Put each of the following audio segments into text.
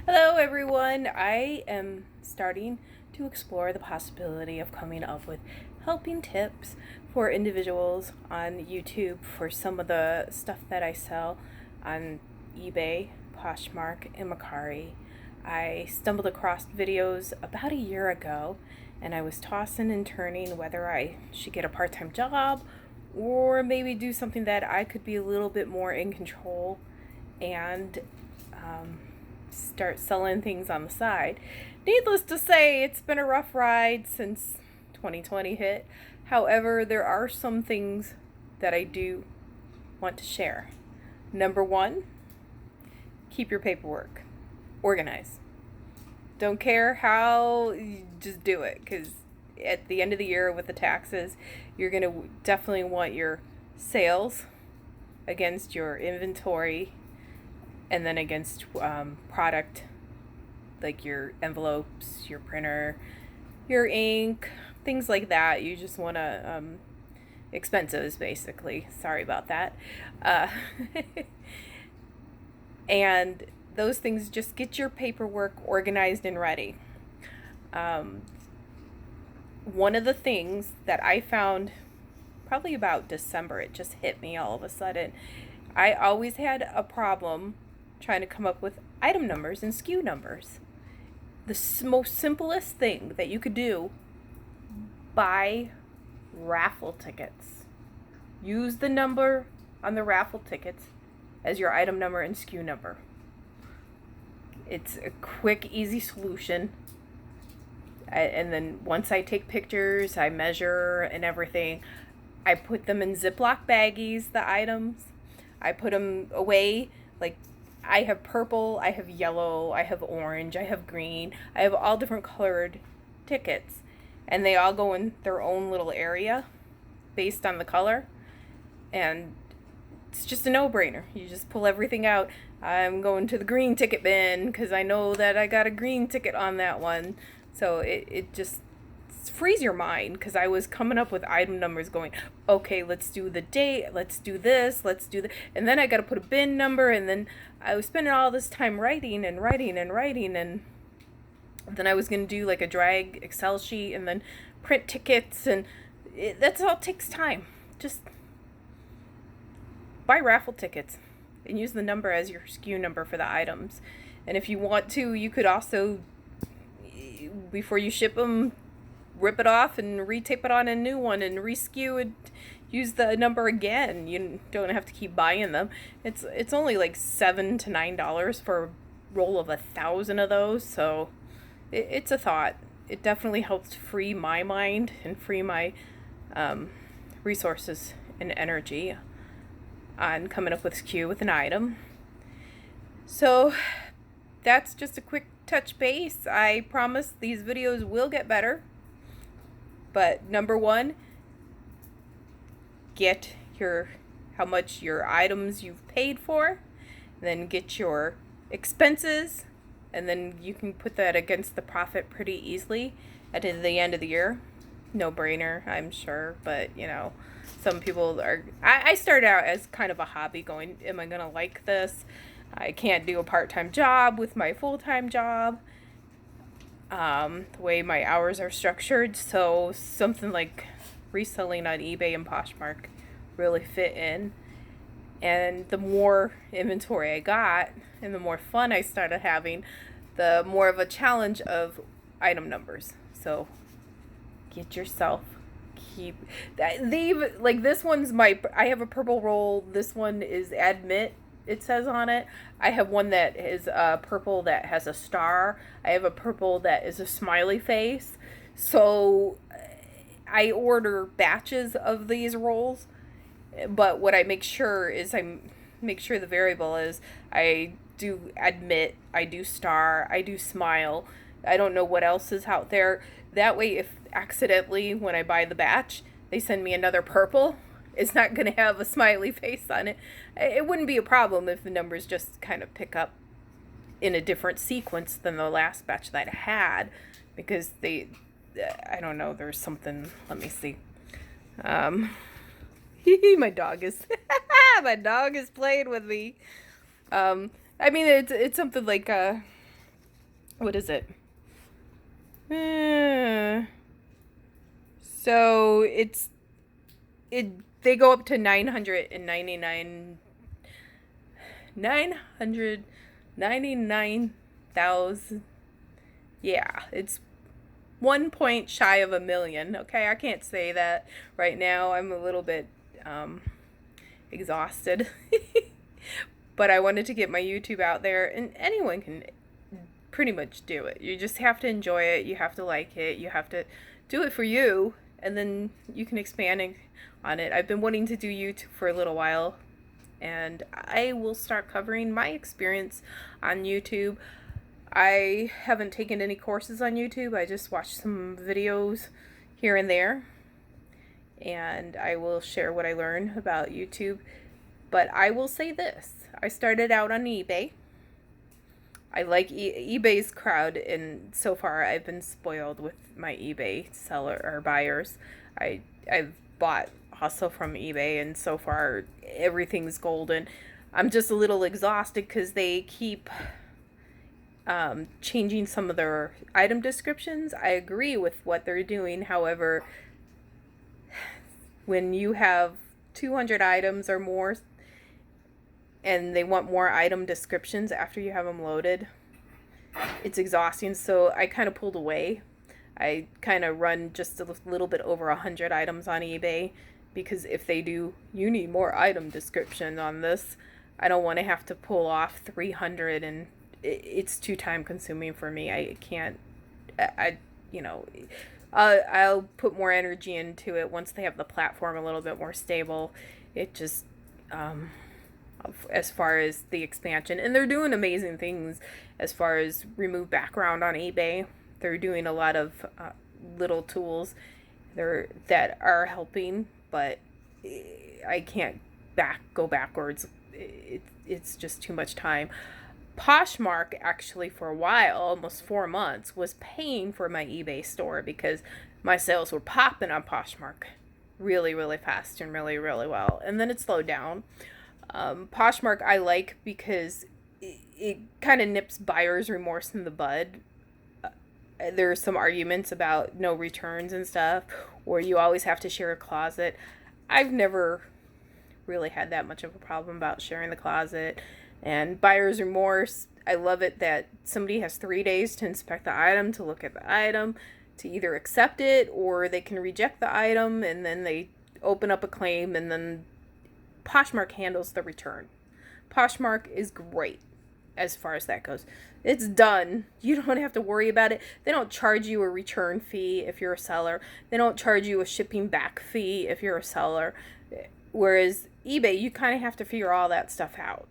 Hello everyone, I am starting to explore the possibility of coming up with helping tips for individuals on YouTube for some of the stuff that I sell on eBay, Poshmark, and Mercari. I stumbled across videos about a year ago and I was tossing and turning whether I should get a part-time job or maybe do something that I could be a little bit more in control and start selling things on the side. Needless to say, it's been a rough ride since 2020 hit. However, there are some things that I do want to share. Number one, keep your paperwork organized. Don't care how, just do it, because at the end of the year with the taxes, you're going to definitely want your sales against your inventory and then against product like your envelopes, your printer, your ink, things like that. You just want to expenses basically. Sorry about that. And those things, just get your paperwork organized and ready. One of the things that I found probably about December, it just hit me all of a sudden. I always had a problem trying to come up with item numbers and SKU numbers. The most simplest thing that you could do: buy raffle tickets. Use the number on the raffle tickets as your item number and SKU number. It's a quick, easy solution. And then once I take pictures, I measure and everything, I put them in Ziploc baggies, the items. I put them away. Like, I have purple, I have yellow, I have orange, I have green. I have all different colored tickets. And they all go in their own little area based on the color. And it's just a no-brainer. You just pull everything out. I'm going to the green ticket bin because I know that I got a green ticket on that one. So it just frees your mind, because I was coming up with item numbers going, okay, let's do the date, let's do this, let's do that, and then I got to put a bin number, and then I was spending all this time writing, and then I was going to do like a drag Excel sheet and then print tickets, and that's all takes time. Just buy raffle tickets and use the number as your SKU number for the items. And if you want to, you could also, before you ship them, rip it off and retape it on a new one and reskew and use the number again. You don't have to keep buying them. It's only like $7 to $9 for a roll of 1,000 of those. So it's a thought. It definitely helps free my mind and free my resources and energy on coming up with SKU with an item. So that's just a quick touch base. I promise these videos will get better. But number one, get how much your items you've paid for, then get your expenses, and then you can put that against the profit pretty easily at the end of the year. No brainer, I'm sure, but some people are. I started out as kind of a hobby, going, am I gonna like this? I can't do a part-time job with my full-time job. The way my hours are structured, so something like reselling on eBay and Poshmark really fit in. And the more inventory I got and the more fun I started having, the more of a challenge of item numbers. So get yourself, keep that. Like, this one's I have a purple roll. This one is admit, it says on it. I have one that is purple that has a star. I have a purple that is a smiley face. So I order batches of these rolls, but what I make sure is the variable is I do admit, I do star, I do smile. I don't know what else is out there. That way, if accidentally when I buy the batch they send me another purple, it's not going to have a smiley face on it. It wouldn't be a problem if the numbers just kind of pick up in a different sequence than the last batch that I had, because I don't know, there's something, let me see. My dog is, my dog is playing with me. I mean, it's something like, what is it? So they go up to 999,000. Yeah, it's 1 point shy of a million. Okay, I can't say that right now. I'm a little bit exhausted. But I wanted to get my YouTube out there, and anyone can pretty much do it. You just have to enjoy it. You have to like it. You have to do it for you, and then you can expand on it. I've been wanting to do YouTube for a little while, and I will start covering my experience on YouTube. I haven't taken any courses on YouTube. I just watched some videos here and there, and I will share what I learn about YouTube. But I will say this. I started out on eBay. I like eBay's crowd, and so far I've been spoiled with my eBay seller or buyers. I've bought also from eBay, and so far everything's golden. I'm just a little exhausted because they keep changing some of their item descriptions. I agree with what they're doing. However, when you have 200 items or more and they want more item descriptions after you have them loaded, it's exhausting. So I kind of pulled away. I kind of run just a little bit over 100 items on eBay, because if they do, you need more item description on this, I don't want to have to pull off 300, and it's too time consuming for me. I can't, I'll put more energy into it once they have the platform a little bit more stable. It just, as far as the expansion, and they're doing amazing things as far as remove background on eBay. They're doing a lot of little tools that are helping, but I can't go backwards. It's just too much time. Poshmark actually for a while, almost 4 months, was paying for my eBay store because my sales were popping on Poshmark really, really fast and really, really well. And then it slowed down. Poshmark I like because it kind of nips buyer's remorse in the bud. There's some arguments about no returns and stuff, or you always have to share a closet. I've never really had that much of a problem about sharing the closet. And buyer's remorse, I love it that somebody has 3 days to inspect the item, to look at the item, to either accept it or they can reject the item, and then they open up a claim, and then Poshmark handles the return. Poshmark is great as far as that goes. It's done. You don't have to worry about it. They don't charge you a return fee if you're a seller. They don't charge you a shipping back fee if you're a seller. Whereas eBay, you kind of have to figure all that stuff out.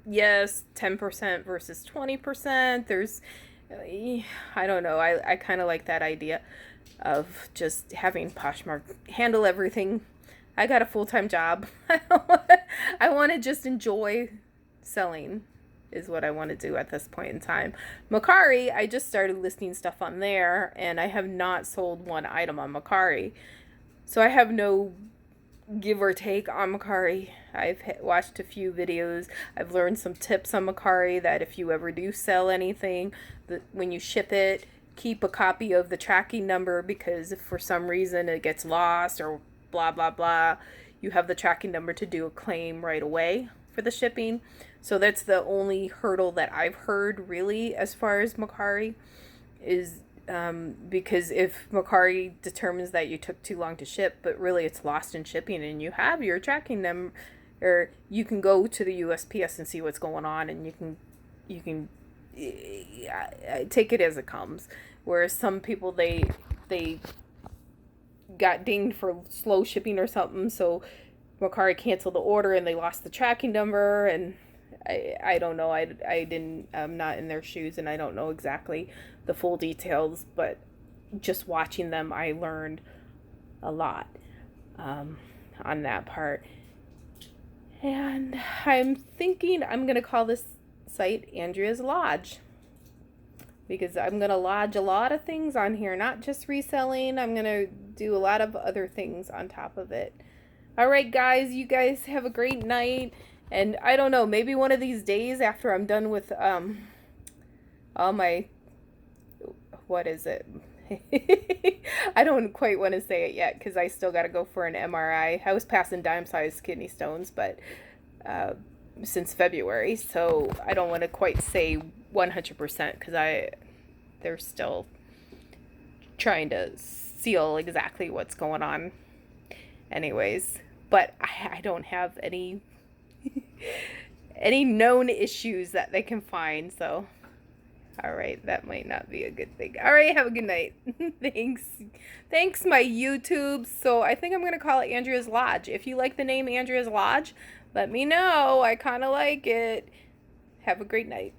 Yes, 10% versus 20%. There's, I don't know. I kind of like that idea of just having Poshmark handle everything. I got a full-time job. I want to just enjoy selling is what I want to do at this point in time. Mercari, I just started listing stuff on there, and I have not sold one item on Mercari. So I have no give or take on Mercari. I've watched a few videos. I've learned some tips on Mercari that if you ever do sell anything, when you ship it, keep a copy of the tracking number, because if for some reason it gets lost or blah, blah, blah, you have the tracking number to do a claim right away for the shipping. So that's the only hurdle that I've heard really as far as Mercari is because if Mercari determines that you took too long to ship, but really it's lost in shipping and you have your tracking number, or you can go to the USPS and see what's going on, and you can take it as it comes. Whereas some people, they got dinged for slow shipping or something, so Mercari canceled the order and they lost the tracking number, and I don't know. I'm not in their shoes, and I don't know exactly the full details, but just watching them, I learned a lot on that part. And I'm thinking I'm going to call this site Andrea's Lodge, because I'm going to lodge a lot of things on here, not just reselling. I'm going to do a lot of other things on top of it. All right, guys, you guys have a great night. And I don't know, maybe one of these days after I'm done with all my what is it? I don't quite want to say it yet because I still got to go for an MRI. I was passing dime-sized kidney stones, but since February, so I don't want to quite say 100% because they're still trying to seal exactly what's going on. Anyways, but I don't have any any known issues that they can find, so all right, that might not be a good thing. All right, have a good night. Thanks my YouTube. So I think I'm going to call it Andrea's Lodge. If you like the name Andrea's Lodge, let me know. I kind of like it. Have a great night.